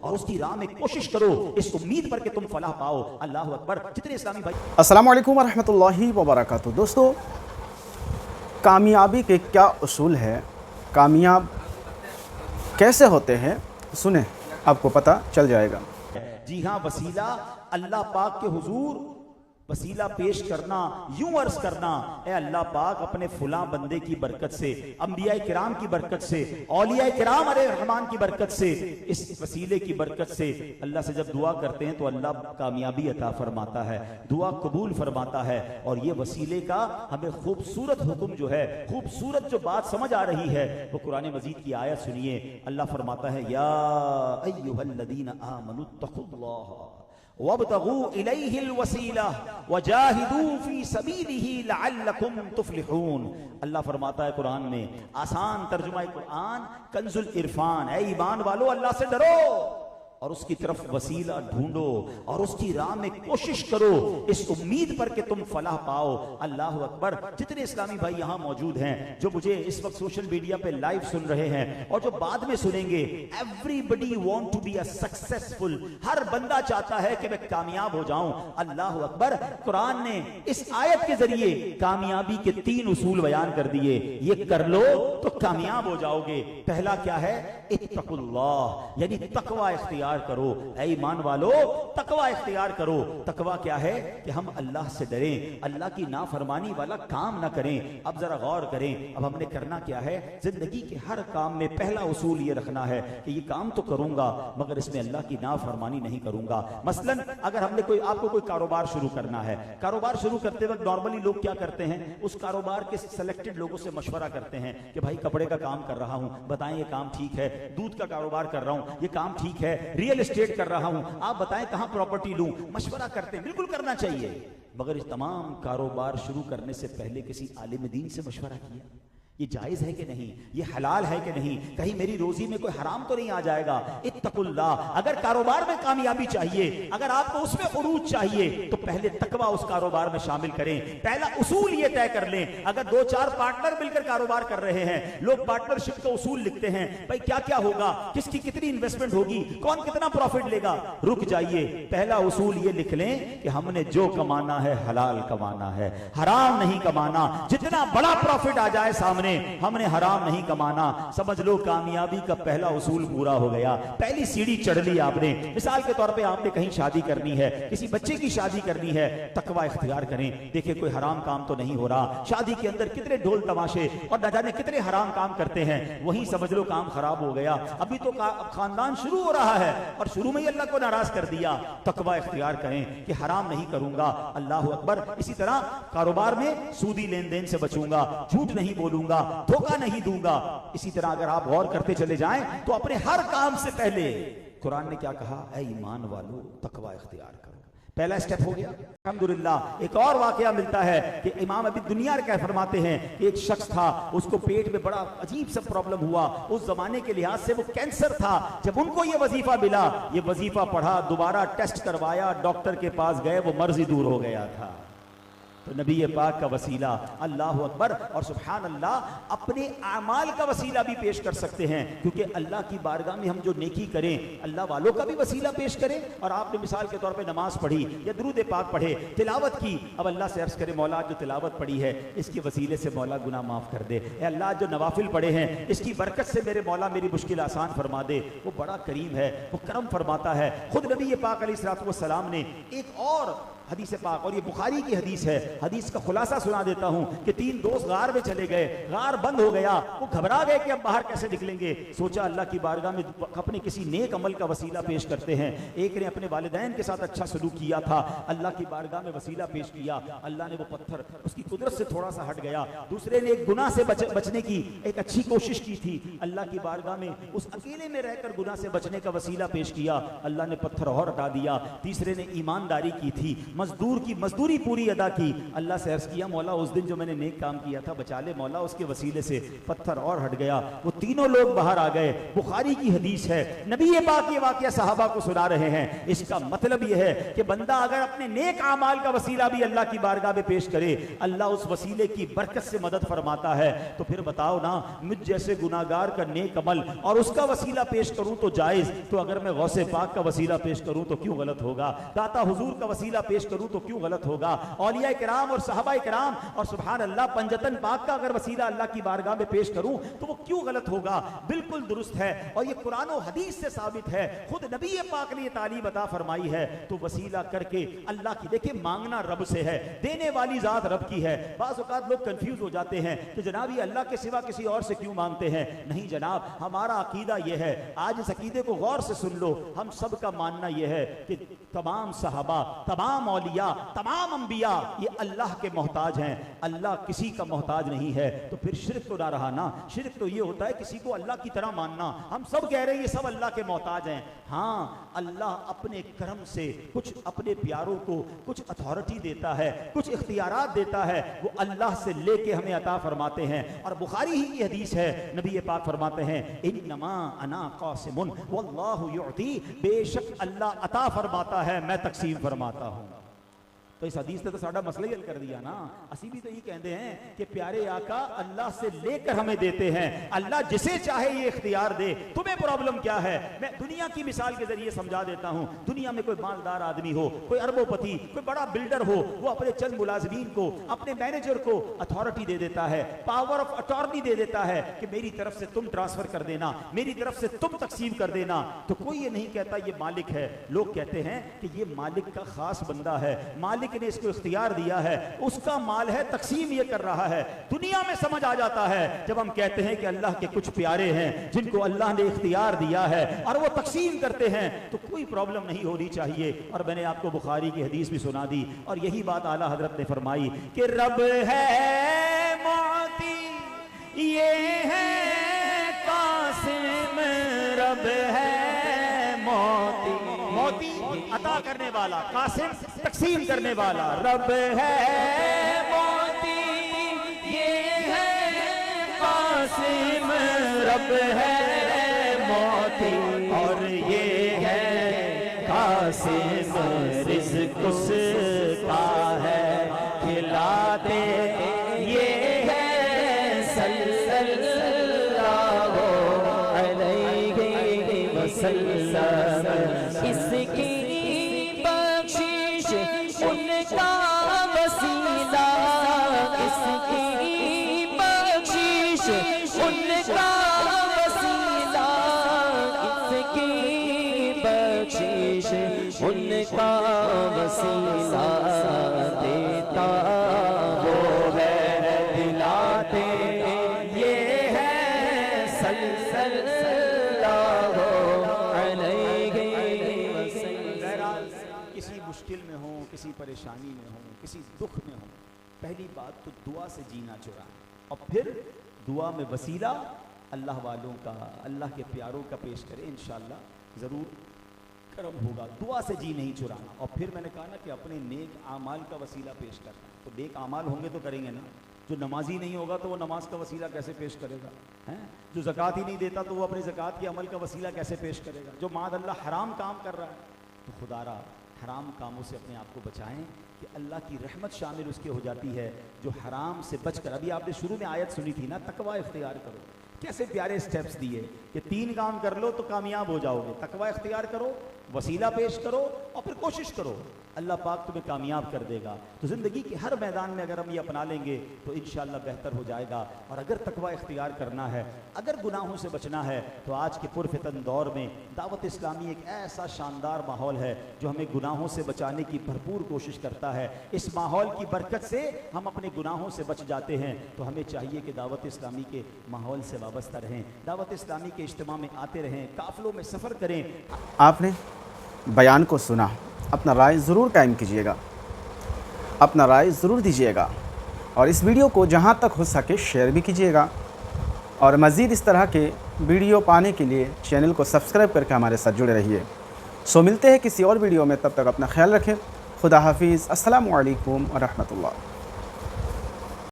اور اس کی راہ میں کوشش کرو اس امید پر کہ تم فلاح پاؤ. اللہ اکبر. جتنے اسلامی بھائی السلام علیکم ورحمۃ اللہ وبرکاتہ. دوستو، کامیابی کے کیا اصول ہے، کامیاب کیسے ہوتے ہیں، سنیں آپ کو پتہ چل جائے گا. جی ہاں، وسیلہ اللہ پاک کے حضور وسیلہ پیش کرنا، یوں عرض کرنا، اے اللہ پاک اپنے فلاں بندے کی برکت سے، انبیاء کرام کی برکت سے، اولیاء کرام علیہ الرحمن کی برکت سے، اس وسیلے کی برکت سے اللہ سے جب دعا کرتے ہیں تو اللہ کامیابی عطا فرماتا ہے، دعا قبول فرماتا ہے. اور یہ وسیلے کا ہمیں خوبصورت حکم جو ہے، خوبصورت جو بات سمجھ آ رہی ہے، وہ قرآن مجید کی آیت سنیے. اللہ فرماتا ہے یا ایھا الذین آمنوا اتقوا اللہ وابتغوا الیہ الوسیلہ وجاہدوا فی سبیلہ لعلکم تفلحون. اللہ فرماتا ہے قرآن میں، آسان ترجمہ قرآن کنز العرفان، اے ایمان والو اللہ سے ڈرو اور اس کی طرف وسیلہ ڈھونڈو اور اس کی راہ میں کوشش کرو اس امید پر کہ تم فلاح پاؤ. اللہ اکبر. جتنے اسلامی بھائی یہاں موجود ہیں جو مجھے اس وقت سوشل میڈیا پہ لائیو سن رہے ہیں اور جو بعد میں سنیں گے، everybody want to be a successful. ہر بندہ چاہتا ہے کہ میں کامیاب ہو جاؤں. اللہ اکبر. قرآن نے اس آیت کے ذریعے کامیابی کے 3 اصول بیان کر دیے. یہ کر لو تو کامیاب ہو جاؤ گے. پہلا کیا ہے؟ اتقوا اللہ، یعنی تقوی اختیار کرو. اے ایمان والو تقوی اختیار کرو. تقوی کیا ہے؟ کہ ہم اللہ سے ڈریں، اللہ کی نافرمانی والا کام نہ کریں. اب ذرا غور کریں، اب ہم نے کرنا کیا ہے؟ زندگی کے ہر کام میں پہلا اصول یہ رکھنا ہے کہ یہ کام تو کروں گا مگر اس میں اللہ کی نافرمانی نہیں کروں گا. مثلا اگر ہم نے آپ کو کوئی کاروبار شروع کرنا ہے، کاروبار شروع کرتے وقت نارملی لوگ کیا کرتے ہیں؟ اس کاروبار کے سلیکٹڈ لوگوں سے مشورہ کرتے ہیں کہ بھائی کپڑے کا کام کر رہا ہوں، بتائیں یہ کام ٹھیک ہے. دودھ کا کاروبار کر رہا ہوں، یہ کام ٹھیک ہے. ریئل اسٹیٹ کر رہا ہوں، آپ بتائیں کہاں پراپرٹی لوں. مشورہ کرتے ہیں، بالکل کرنا چاہیے. مگر اس تمام کاروبار شروع کرنے سے پہلے کسی عالم دین سے مشورہ کیا؟ یہ جائز ہے کہ نہیں؟ یہ حلال ہے کہ نہیں؟ کہیں میری روزی میں کوئی حرام تو نہیں آ جائے گا؟ اتقوا اللہ. اگر کاروبار میں کامیابی چاہیے، اگر آپ کو اس میں عروج چاہیے تو پہلے تقوی اس کاروبار میں شامل کریں. پہلا اصول یہ طے کر لیں. اگر 2-4 پارٹنر مل کر کاروبار کر رہے ہیں، لوگ پارٹنرشپ کا اصول لکھتے ہیں، بھائی کیا کیا ہوگا، کس کی کتنی انویسٹمنٹ ہوگی، کون کتنا پروفٹ لے گا. رک جائیے. پہلا اصول یہ لکھ لیں کہ ہم نے جو کمانا ہے حلال کمانا ہے، حرام نہیں کمانا. جتنا بڑا پروفٹ آ جائے سامنے، ہم نے حرام نہیں کمانا. سمجھ لو کامیابی کا پہلا اصول پورا ہو گیا. پہلی سیڑھی چڑھ لی آپ نے. مثال کے طور پہ آپ نے کہیں شادی کرنی ہے، کسی بچے کی شادی کرنی ہے، تقوی اختیار کریں. دیکھیں کوئی حرام کام تو نہیں ہو رہا. شادی کے اندر کتنے ڈھول تماشے اور نہ جانے کتنے حرام کام کرتے ہیں، وہیں سمجھ لو کام خراب ہو گیا. ابھی تو خاندان شروع ہو رہا ہے اور شروع میں ہی اللہ کو ناراض کر دیا. تقوی اختیار کریں کہ حرام نہیں کروں گا. اللہ اکبر. اسی طرح کاروبار میں سودی لین دین سے بچوں گا، جھوٹ نہیں بولوں گا، دھوکہ نہیں دوں گا. اسی طرح اگر آپ غور کرتے چلے جائیں تو اپنے ہر کام سے پہلے قرآن نے کیا کہا؟ اے ایمان والو تقوی اختیار کرو. پہلا سٹیپ ہو گیا. الحمدللہ. ایک اور واقعہ ملتا ہے کہ امام ابی دنیا کیا فرماتے ہیں کہ ایک شخص تھا، اس کو پیٹ میں بڑا عجیب سا پرابلم ہوا. اس زمانے کے لحاظ سے وہ کینسر تھا. جب ان کو یہ وظیفہ ملا، یہ وظیفہ پڑھا، دوبارہ ٹیسٹ کروایا، ڈاکٹر کے پاس گئے، وہ مرض ہی دور ہو گیا تھا. تو نبی پاک کا وسیلہ، اللہ اکبر. اور سبحان اللہ، اپنے اعمال کا وسیلہ بھی پیش کر سکتے ہیں، کیونکہ اللہ کی بارگاہ میں ہم جو نیکی کریں اللہ والوں کا بھی وسیلہ پیش کریں. اور آپ نے مثال کے طور پہ نماز پڑھی یا درود پاک پڑھے، تلاوت کی. اب اللہ سے عرض کرے مولا جو تلاوت پڑھی ہے اس کے وسیلے سے مولا گناہ معاف کر دے. اے اللہ جو نوافل پڑھے ہیں اس کی برکت سے میرے مولا میری مشکل آسان فرما دے. وہ بڑا کریم ہے، وہ کرم فرماتا ہے. خود نبی پاک علیہ الصلوۃ والسلام نے ایک اور حدیث پاک، اور یہ بخاری کی حدیث ہے، حدیث کا خلاصہ سنا دیتا ہوں کہ 3 دوست غار میں چلے گئے، غار بند ہو گیا، وہ گھبرا گئے کہ اب باہر کیسے نکلیں گے. سوچا اللہ کی بارگاہ میں اپنے کسی نیک عمل کا وسیلہ پیش کرتے ہیں. ایک نے اپنے والدین کے ساتھ اچھا سلوک کیا تھا، اللہ کی بارگاہ میں وسیلہ پیش کیا، اللہ نے وہ پتھر اس کی قدرت سے تھوڑا سا ہٹ گیا. دوسرے نے ایک گناہ سے بچنے کی ایک اچھی کوشش کی تھی، اللہ کی بارگاہ میں اس اکیلے میں رہ کر گناہ سے بچنے کا وسیلہ پیش کیا، اللہ نے پتھر اور ہٹا دیا. تیسرے نے ایمانداری کی تھی، مزدور کی مزدوری پوری ادا کی. اللہ سے عرض کیا مولا اس دن جو میں نے نیک کام کیا تھا بچا لے مولا, اس کے وسیلے سے پتھر اور ہٹ گیا. وہ تینوں لوگ باہر آ گئے. بخاری کی حدیث ہے, نبی پاک یہ واقعہ صحابہ کو سنا رہے ہیں. اس کا مطلب یہ ہے کہ بندہ اگر اپنے نیک اعمال کا وسیلہ بھی اللہ کی بارگاہ میں پیش کرے, اللہ اس وسیلے کی برکت سے مدد فرماتا ہے. تو پھر بتاؤ نا, مجھ جیسے گناہگار کا نیک عمل اور اس کا وسیلہ پیش کروں تو جائز, تو اگر میں غوث پاک کا وسیلہ پیش کروں تو کیوں غلط ہوگا؟ داتا حضور کا وسیلہ پیش کروں تو کیوں غلط ہوگا؟ اولیاء کرام اور صحابہ کرام اور سبحان اللہ پنجتن پاک کا اگر وسیلہ اللہ کی بارگاہ میں پیش کروں تو وہ کیوں غلط ہوگا؟ بالکل درست ہے, اور یہ قرآن و حدیث سے ثابت ہے. خود نبی پاک نے یہ تعلیم عطا فرمائی ہے. تو وسیلہ کر کے اللہ کی, دیکھیں مانگنا رب سے ہے, دینے والی ذات رب کی ہے. بعض اوقات لوگ کنفیوز ہو جاتے ہیں کہ جناب یہ اللہ کے سوا کسی اور سے کیوں مانگتے ہیں. نہیں جناب, ہمارا عقیدہ یہ ہے, آج اس عقیدے کو غور سے سن لو. ہم سب کا ماننا یہ ہے کہ تمام صحابہ, تمام اولیاء, تمام انبیاء یہ اللہ کے محتاج ہیں, اللہ کسی کا محتاج نہیں ہے. تو پھر شرک تو نہ رہا نا. شرک تو یہ ہوتا ہے کسی کو اللہ کی طرح ماننا. ہم سب کہہ رہے ہیں یہ سب اللہ کے محتاج ہیں. ہاں, اللہ اپنے کرم سے کچھ اپنے پیاروں کو کچھ اتھارٹی دیتا ہے, کچھ اختیارات دیتا ہے, وہ اللہ سے لے کے ہمیں عطا فرماتے ہیں. اور بخاری ہی کی حدیث ہے, نبی پاک فرماتے ہیں انما انا قاسم واللہ یعطی, بے شک اللہ عطا فرماتا ہے میں تقسیم فرماتا ہوں. تو اس حدیث نے تو ساڈا مسئلہ ہی حل کر دیا نا. اسی بھی تو یہ کہتے ہیں کہ پیارے آقا اللہ سے لے کر ہمیں دیتے ہیں, اللہ جسے چاہے یہ اختیار دے. تمہیں پرابلم کیا ہے؟ میں دنیا کی مثال کے ذریعے سمجھا دیتا ہوں. دنیا میں کوئی مالدار آدمی ہو, کوئی اربوں پتی, کوئی بڑا بلڈر ہو, وہ اپنے چند ملازمین کو, اپنے مینیجر کو اتھارٹی دے دیتا ہے, پاور آف اٹارنی دے دیتا ہے کہ میری طرف سے تم ٹرانسفر کر دینا, میری طرف سے تم تقسیم کر دینا. تو کوئی یہ نہیں کہتا یہ مالک ہے. لوگ کہتے ہیں کہ یہ مالک کا خاص بندہ ہے, مالک نے اس کو اختیار دیا ہے, اس کا مال ہے, تقسیم یہ کر رہا ہے. دنیا میں سمجھ آ جاتا ہے جب ہم کہتے ہیں کہ اللہ کے کچھ پیارے ہیں جن کو اللہ نے اختیار دیا ہے اور وہ تقسیم کرتے ہیں, تو کوئی پرابلم نہیں ہونی چاہیے. اور میں نے آپ کو بخاری کی حدیث بھی سنا دی, اور یہی بات اعلیٰ حضرت نے فرمائی کہ رب ہے معطی, یہ ہے قاسم, رب ہے موتی, موتی عطا کرنے والا, قاسم تقسیم کرنے والا. رب ہے موتی, یہ ہے قاسم, رب ہے موتی, اور یہ ہے قاسم, رزق اس کا ہے کھلاتے, یہ ہے صلی اللہ علیہ وسلم. اس کی ان کا وسیلہ, اس کی بخشش ان کا وسیلہ, اس کی بخشش ان کا وسیلہ, دیتا وہ ہے دلاتے, یہ ہے صلی اللہ علیہ وسلم. کسی مشکل میں ہوں, کسی پریشانی میں ہوں, کسی دکھ میں ہوں, پہلی بات تو دعا سے جینا چرائیں, اور پھر دعا میں وسیلہ اللہ والوں کا, اللہ کے پیاروں کا پیش کریں, انشاءاللہ ضرور کرم ہوگا. دعا سے جی نہیں چرانا. اور پھر میں نے کہا نا کہ اپنے نیک اعمال کا وسیلہ پیش کرنا. تو نیک اعمال ہوں گے تو کریں گے نا. جو نمازی نہیں ہوگا تو وہ نماز کا وسیلہ کیسے پیش کرے گا؟ جو زکوٰۃ ہی نہیں دیتا تو وہ اپنی زکوٰۃ کے عمل کا وسیلہ کیسے پیش کرے گا؟ جو معاذ اللہ حرام کام کر رہا ہے, تو خدا را حرام کاموں سے اپنے آپ کو بچائیں کہ اللہ کی رحمت شامل اس کے ہو جاتی ہے. جو حرام سے بچ کر, ابھی آپ نے شروع میں آیت سنی تھی نا, تقوی اختیار کرو, کیسے پیارے سٹیپس دیے کہ 3 کام کر لو تو کامیاب ہو جاؤ گے. تقوی اختیار کرو, وسیلہ پیش کرو, اور پھر کوشش کرو, اللہ پاک تمہیں کامیاب کر دے گا. تو زندگی کے ہر میدان میں اگر ہم یہ اپنا لیں گے تو انشاءاللہ بہتر ہو جائے گا. اور اگر تقوی اختیار کرنا ہے, اگر گناہوں سے بچنا ہے, تو آج کے پرفتن دور میں دعوت اسلامی ایک ایسا شاندار ماحول ہے جو ہمیں گناہوں سے بچانے کی بھرپور کوشش کرتا ہے. اس ماحول کی برکت سے ہم اپنے گناہوں سے بچ جاتے ہیں. تو ہمیں چاہیے کہ دعوت اسلامی کے ماحول سے وابستہ رہیں, دعوت اسلامی کے اجتماع میں آتے رہیں, قافلوں میں سفر کریں. آپ نے بیان کو سنا, اپنا رائے ضرور قائم کیجیے گا, اپنا رائے ضرور دیجیے گا, اور اس ویڈیو کو جہاں تک ہو سکے شیئر بھی کیجیے گا. اور مزید اس طرح کے ویڈیو پانے کے لیے چینل کو سبسکرائب کر کے ہمارے ساتھ جڑے رہیے. سو ملتے ہیں کسی اور ویڈیو میں, تب تک اپنا خیال رکھیں. خدا حافظ، السلام علیکم ورحمۃ اللہ۔